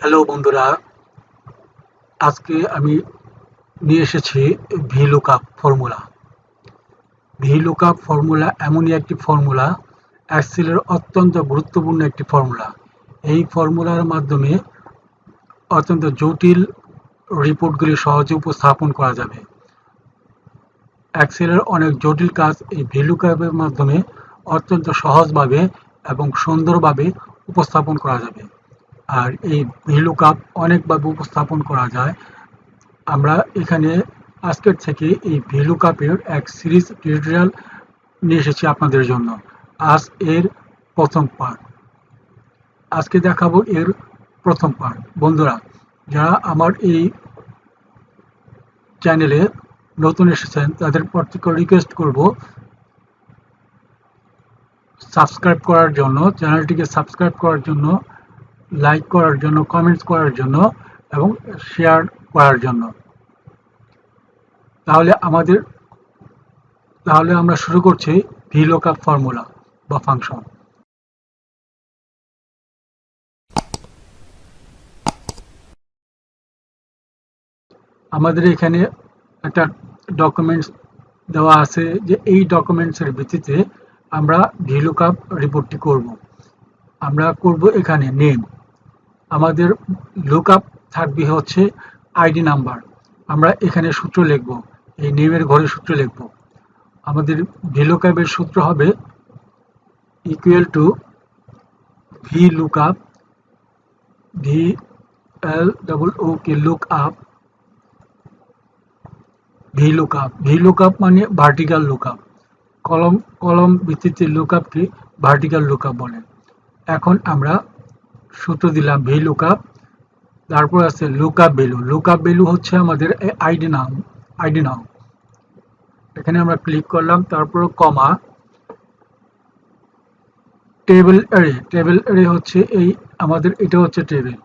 Hello বন্ধুরা, আজকে আমি নিয়ে এসেছি vlookup ফর্মুলা। vlookup ফর্মুলা এমনই একটি ফর্মুলা, এক্সেলের অত্যন্ত গুরুত্বপূর্ণ একটি ফর্মুলা। এই ফর্মুলার মাধ্যমে অত্যন্ত জটিল রিপোর্টগুলি সহজে উপস্থাপন করা যাবে। এক্সেলের অনেক জটিল কাজ এই vlookup-এর মাধ্যমে অত্যন্ত সহজভাবে এবং সুন্দরভাবে উপস্থাপন করা যাবে। আর এই vlookup অনেকভাবে উপস্থাপন করা যায়। আমরা এখানে আজকের থেকে এই vlookup-এর এক সিরিজ টিউটোরিয়াল নিয়ে এসেছি আপনাদের জন্য। আজ এর প্রথম পার্ট। আজকে দেখাবো এর প্রথম পার্ট। বন্ধুরা, যারা আমার এই চ্যানেলে নতুন এসেছেন তাদের প্রত্যেককে রিকোয়েস্ট করব সাবস্ক্রাইব করার জন্য, চ্যানেলটিকে সাবস্ক্রাইব করার জন্য, লাইক করার জন্য, কমেন্টস করার জন্য এবং শেয়ার করার জন্য। তাহলে আমরা শুরু করছি vlookup ফর্মুলা বা ফাংশন। আমাদের এখানে একটা ডকুমেন্টস দেওয়া আছে যে এই ডকুমেন্টসের ভিত্তিতে আমরা vlookup রিপোর্টটি করব। আমরা করব এখানে নেম। আমাদের লুকআপ থাকবে হচ্ছে আইডি নাম্বার। আমরা এখানে সূত্র লিখব, এই নেমের ঘরে সূত্র লিখব। আমাদের vlookup-এর সূত্র হবে ইকুয়াল টু vlookup, vlookup মানে ভার্টিক্যাল লুকআপ। কলম ভিত্তিতে লুকআপকে ভার্টিক্যাল লুকআপ বলে। এখন আমরা সূত্র দিলাম vlookup, তারপর আছে লুকআপ ভ্যালু। লুকআপ ভ্যালু হচ্ছে আমাদের আইডি নাম। এখানে আমরা ক্লিক করলাম, তারপর কমা, টেবিল অ্যারে হচ্ছে আমাদের এটা হচ্ছে টেবিল।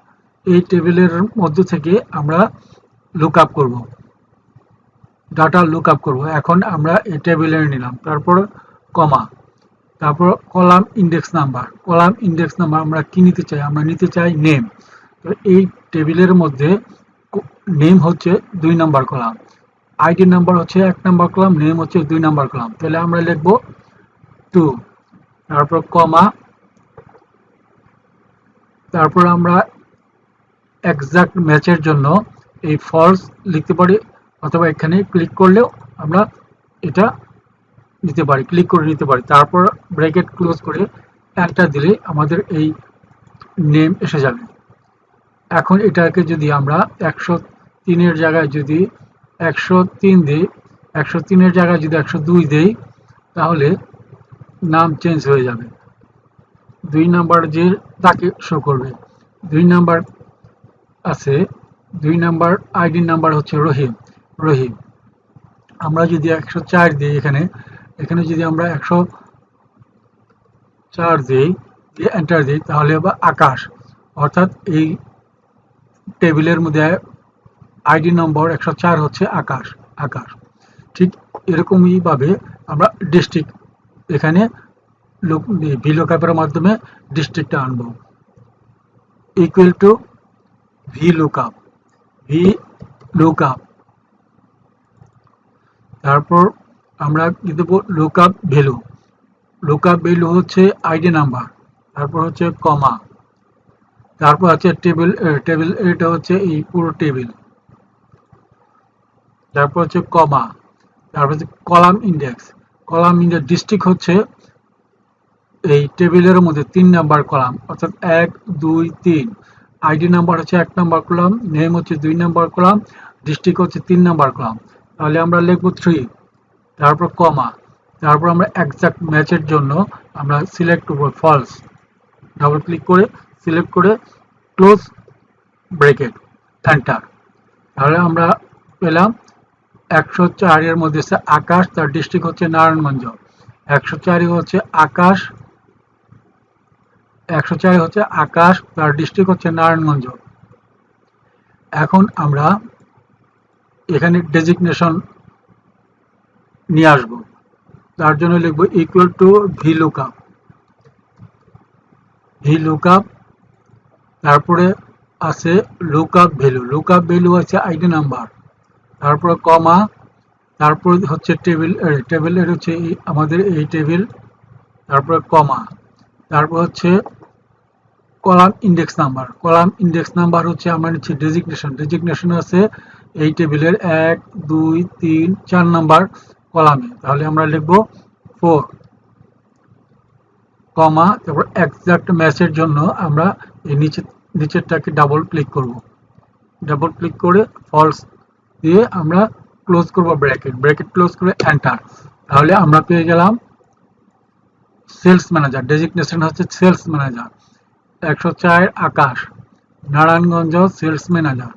এই টেবিলের মধ্য থেকে আমরা লুকআপ করব, ডাটা লুকআপ করব। এখন আমরা এই টেবিলে নিলাম, তারপর কমা, তারপর কলাম ইন্ডেক্স নাম্বার। আমরা কি নিতে চাই? আমরা নিতে চাই নেম। তো এই টেবিলের মধ্যে নেম হচ্ছে 2 নাম্বার কলাম, আইডি নাম্বার হচ্ছে 1 নাম্বার কলাম, নেম হচ্ছে 2 নাম্বার কলাম। তাহলে আমরা লিখব 2, তারপর কমা, তারপর আমরা এক্সাক্ট ম্যাচের জন্য এই ফলস লিখতে পারি, অথবা এখানে ক্লিক করলেও আমরা এটা নিতে পারি, ক্লিক করে নিতে পারি। তারপর ব্র্যাকেট ক্লোজ করে এন্টার দিলে আমাদের এই নেম এসে যাবে। এখন এটাকে যদি আমরা 103-এর জায়গায় যদি 103 দিই, 103-এর জায়গায় যদি 102 দেই, তাহলে নাম চেঞ্জ হয়ে যাবে। 2 নাম্বার যে তাকে শো করবে। 2 নাম্বার আছে, 2 নাম্বার আইডি নাম্বার হচ্ছে রহিম। আমরা যদি 104 দিই, এখানে যদি আমরা 104 দিই, দিয়ে এন্টার দিই, তাহলে আবার আকাশ, অর্থাৎ এই টেবিলের মধ্যে আইডি নম্বর 104 হচ্ছে আকাশ। ঠিক এরকমই ভাবে আমরা ডিস্ট্রিক্ট এখানে vlookup-এর মাধ্যমে ডিস্ট্রিক্টটা আনব। ইকুয়াল টু vlookup, তারপর আমরা কি দেবো? লুকআপ ভ্যালু হচ্ছে আইডি নাম্বার, তারপর হচ্ছে কমা, তারপর হচ্ছে টেবিল এটা হচ্ছে এই পুরো টেবিল, তারপর হচ্ছে কমা, তারপর হচ্ছে কলাম ইন্ডেক্স। ডিস্ট্রিক্ট হচ্ছে এই টেবিলের মধ্যে 3 নাম্বার কলাম, অর্থাৎ 1, 2, 3। আইডি নাম্বার হচ্ছে 1 নাম্বার কলাম, নেম হচ্ছে 2 নাম্বার কলাম, ডিস্ট্রিক্ট হচ্ছে 3 নাম্বার কলাম। তাহলে আমরা লিখব 3, তারপর কমা, তারপর আমরা এক্সাক্ট ম্যাচের জন্য আমরা সিলেক্ট করব ফলস, ডাবল ক্লিক করে সিলেক্ট করে ক্লোজ ব্র্যাকেট, এন্টার। তাহলে আমরা পেলাম 104 এর মধ্যে আকাশ, তার ডিস্ট্রিক্ট হচ্ছে নারায়ণগঞ্জ। 104 হচ্ছে আকাশ, তার ডিস্ট্রিক্ট হচ্ছে নারায়ণগঞ্জ। এখন আমরা এখানে ডেজিগনেশন নিয়ে আসব, তার জন্য লিখব ইকুয়াল টু vlookup, তারপরে আছে লুকআপ ভ্যালু আছে আইডি নাম্বার, তারপর কমা, তারপর হচ্ছে টেবিলের হচ্ছে আমাদের এই টেবিল, তারপরে কমা, তারপর হচ্ছে কলাম ইন্ডেক্স নাম্বার হচ্ছে আমরা নিচ্ছি ডেজিগনেশন আছে এই টেবিলের 1 2 3 4 নাম্বার কলামে, তাহলে আমরা লিখব 4, কমা, তারপর এক্সাক্ট ম্যাচের জন্য আমরা এই নিচেরটাকে ডাবল ক্লিক করব, ডাবল ক্লিক করে ফলস দিয়ে আমরা ক্লোজ করব ব্র্যাকেট ক্লোজ করে এন্টার। তাহলে আমরা পেয়ে গেলাম সেলস ম্যানেজার, ডেজিগনেশন হচ্ছে সেলস ম্যানেজার, 104 আকাশ, নারায়ণগঞ্জ সেলস ম্যানেজার।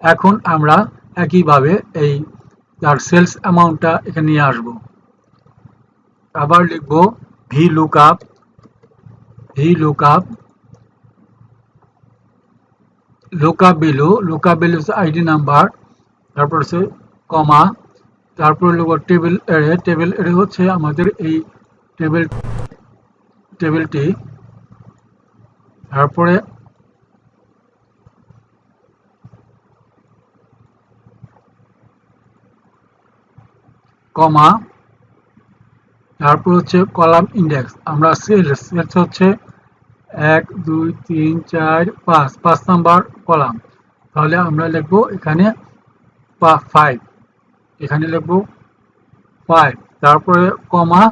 এখন আমরা একইভাবে এই তার সেলস অ্যামাউন্টটা এখানে নিয়ে আসবো, আবার লিখব vlookup লুকআপ ভ্যালু হচ্ছে আইডি নাম্বার, তারপর হচ্ছে কমা, তারপর লিখব টেবিল এরে হচ্ছে আমাদের এই টেবিলটি, তারপরে কমা, তারপর হচ্ছে কলাম ইন্ডেক্স, আমরা সেলস হচ্ছে 1 2 3 4 5 নাম্বার কলাম, তাহলে আমরা লিখব এখানে 5, এখানে লিখব 5, তারপরে কমা,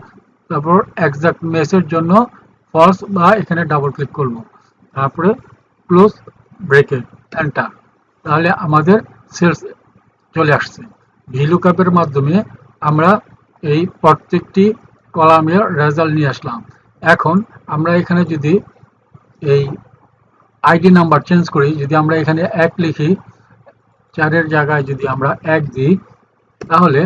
তারপর এক্সাক্ট ম্যাচের জন্য ফলস বা এখানে ডাবল ক্লিক করব, তারপরে ক্লোজ ব্রেকেট এন্টার। তাহলে আমাদের সেলস চলে আসছে। ভিলুকআপের মাধ্যমে আমরা এই প্রত্যেকটি কলামের রেজাল্ট নিয়ে আসলাম। এখন আমরা এখানে যদি এই আইডি নাম্বার চেঞ্জ করি, যদি আমরা এখানে 1 লিখি, 4 জায়গায় যদি আমরা 1 দিই, তাহলে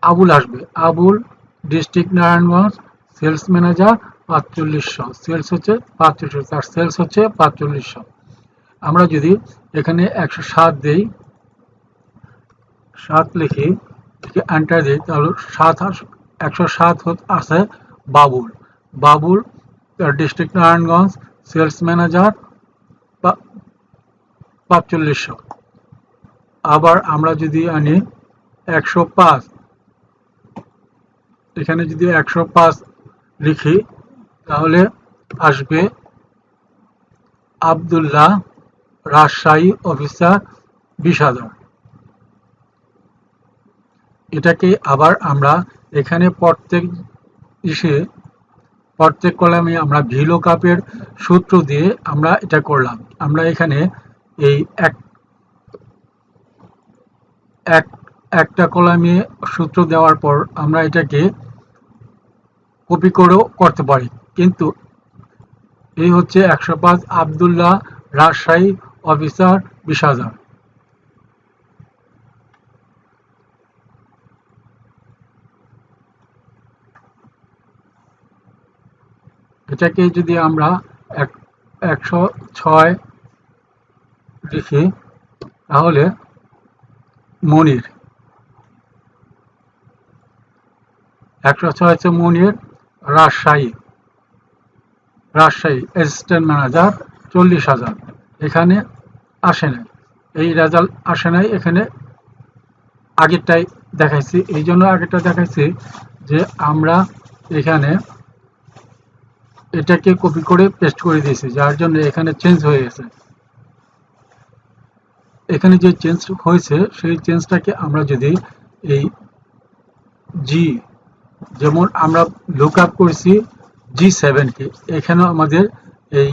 আবুল আসবে। Abul, district Narayanganj, sales manager 4500, sales হচ্ছে 4500, তার সেলস হচ্ছে 4500। আমরা যদি এখানে 107 দেই, 7 লিখি, এন্টার দিই, তাহলে 107 আছে Babul, district Narayanganj, sales manager 4500। আবার আমরা যদি আনি 105, এখানে যদি 105 লিখি, তাহলে আসবে আব্দুল্লাহ, রাজশাহী অফিসার 20,000। এটাকে আবার আমরা এখানে প্রত্যেক কলামে আমরা ভিলুকআপের সূত্র দিয়ে আমরা এটা করলাম। আমরা এখানে এই একটা কলামে সূত্র দেওয়ার পর আমরা এটাকে কপি করেও করতে পারি, কিন্তু এই হচ্ছে 105 আব্দুল্লাহ, রাজশাহী অফিসার 20,000। এটাকে যদি আমরা 106 লিখি, তাহলে মনির, 106 হচ্ছে মনির, রাজশাহী অ্যাসিস্ট্যান্ট ম্যানেজার 40,000। এখানে আসে নাই, এই রেজাল্ট আসে নাই, এখানে আগেরটাই দেখাইছি। এই জন্য আগেরটা দেখাইছি যে আমরা এখানে এটাকে কপি করে পেস্ট করে দিয়েছি, যার জন্য এখানে চেঞ্জ হয়ে গেছে। এখানে যে চেঞ্জ হয়েছে সেই চেঞ্জটাকে আমরা যদি এই জি, যেমন আমরা লুকআপ করেছি G7 কে, এখানেও আমাদের এই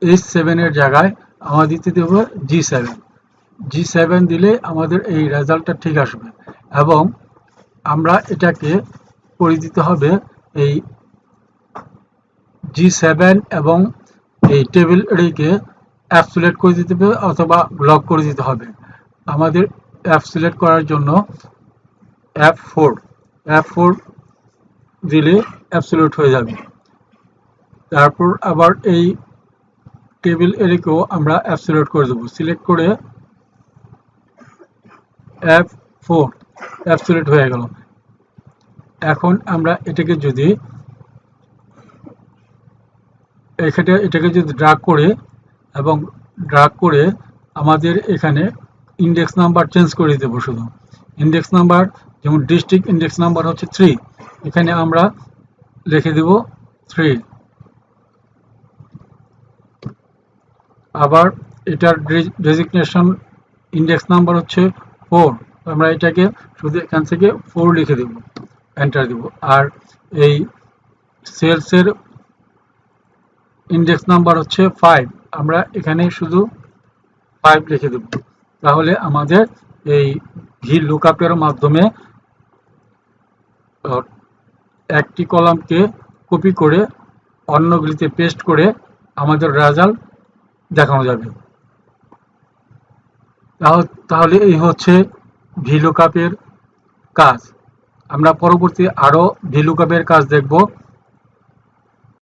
H7 এর জায়গায় আমাদের দিতে দেবো G7 দিলে আমাদের এই রেজাল্টটা ঠিক আসবে। এবং আমরা এটাকে করে দিতে হবে এই G7 এবং এই টেবিল এরিকে অ্যাবসোলিউট করে দিতে হবে অথবা ব্লক করে দিতে হবে। আমাদের অ্যাবসোলিউট করার জন্য F4 দিলে অ্যাবসোলিউট হয়ে যাবে। তারপর আবার এই টেবিল এরিকেও আমরা অ্যাবসোলিউট করে দেবো, সিলেক্ট করে F4, অ্যাবসোলিউট হয়ে গেল। এখন আমরা এটাকে যদি এটাকে যদি ড্রাগ করে এবং ড্রাগ করে আমাদের এখানে ইন্ডেক্স নাম্বার চেঞ্জ করে দেব। শুধু ইন্ডেক্স নাম্বার, যেমন ডিস্ট্রিক্ট ইন্ডেক্স নাম্বার হচ্ছে 3, এখানে আমরা লিখে দেব 3। আবার এটার ডেজিগনেশন ইন্ডেক্স নাম্বার হচ্ছে 4, আমরা এটাকে শুধু এখান থেকে 4 লিখে দেব, এন্টার দেব। আর এই সেলসের ইন্ডেক্স নাম্বার হচ্ছে 5, আমরা এখানে শুধু 5 লিখে দেব। তাহলে আমাদের এই vlookup-এর মাধ্যমে একটি কলামকে কপি করে অন্যগুলিতে পেস্ট করে আমাদের রেজাল্ট দেখানো যাবে। তাহলে এই হচ্ছে vlookup-এর কাজ। আমরা পরবর্তী আরো vlookup-এর কাজ দেখব।